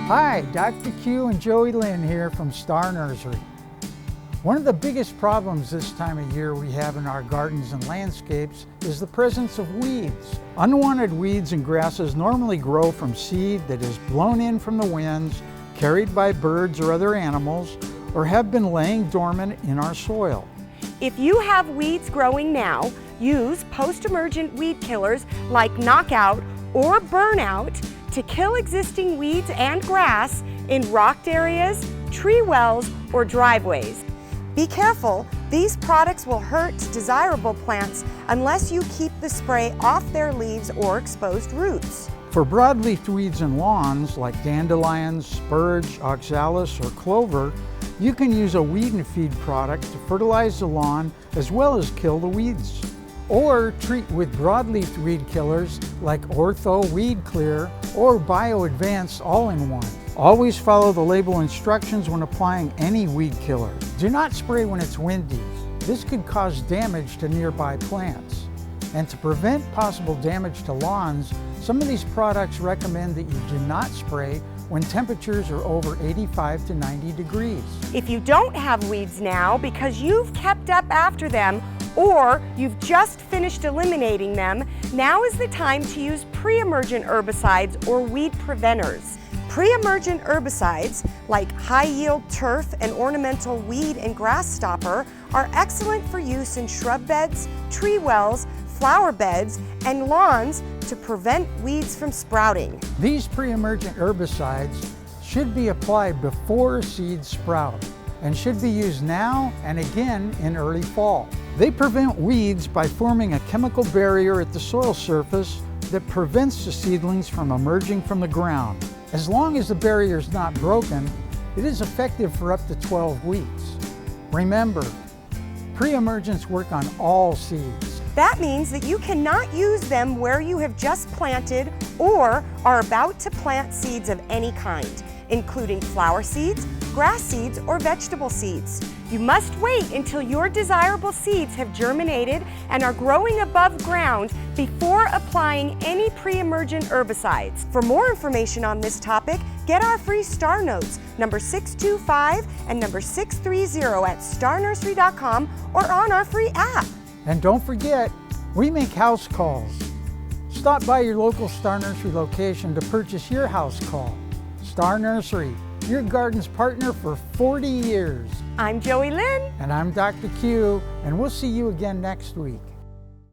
Hi, Dr. Q and Joey Lynn here from Star Nursery. One of the biggest problems this time of year we have in our gardens and landscapes is the presence of weeds. Unwanted weeds and grasses normally grow from seed that is blown in from the winds, carried by birds or other animals, or have been laying dormant in our soil. If you have weeds growing now, use post-emergent weed killers like Knockout or Burnout to kill existing weeds and grass in rocked areas, tree wells, or driveways. Be careful, these products will hurt desirable plants unless you keep the spray off their leaves or exposed roots. For broadleaf weeds in lawns like dandelions, spurge, oxalis, or clover, you can use a weed and feed product to fertilize the lawn as well as kill the weeds. Or treat with broadleaf weed killers like Ortho Weed Clear or Bio Advanced All-in-One. Always follow the label instructions when applying any weed killer. Do not spray when it's windy. This could cause damage to nearby plants. And to prevent possible damage to lawns, some of these products recommend that you do not spray when temperatures are over 85 to 90 degrees. If you don't have weeds now because you've kept up after them or you've just finished eliminating them, now is the time to use pre-emergent herbicides or weed preventers. Pre-emergent herbicides like high-yield turf and ornamental weed and grass stopper are excellent for use in shrub beds, tree wells, flower beds, and lawns to prevent weeds from sprouting. These pre-emergent herbicides should be applied before seeds sprout and should be used now and again in early fall. They prevent weeds by forming a chemical barrier at the soil surface that prevents the seedlings from emerging from the ground. As long as the barrier is not broken, it is effective for up to 12 weeks. Remember, pre-emergents work on all seeds. That means that you cannot use them where you have just planted or are about to plant seeds of any kind, including flower seeds, grass seeds, or vegetable seeds. You must wait until your desirable seeds have germinated and are growing above ground before applying any pre-emergent herbicides. For more information on this topic, get our free Star Notes, number 625 and number 630 at starnursery.com or on our free app. And don't forget, we make house calls. Stop by your local Star Nursery location to purchase your house call. Star Nursery, your garden's partner for 40 years. I'm Joey Lynn. And I'm Dr. Q, and we'll see you again next week.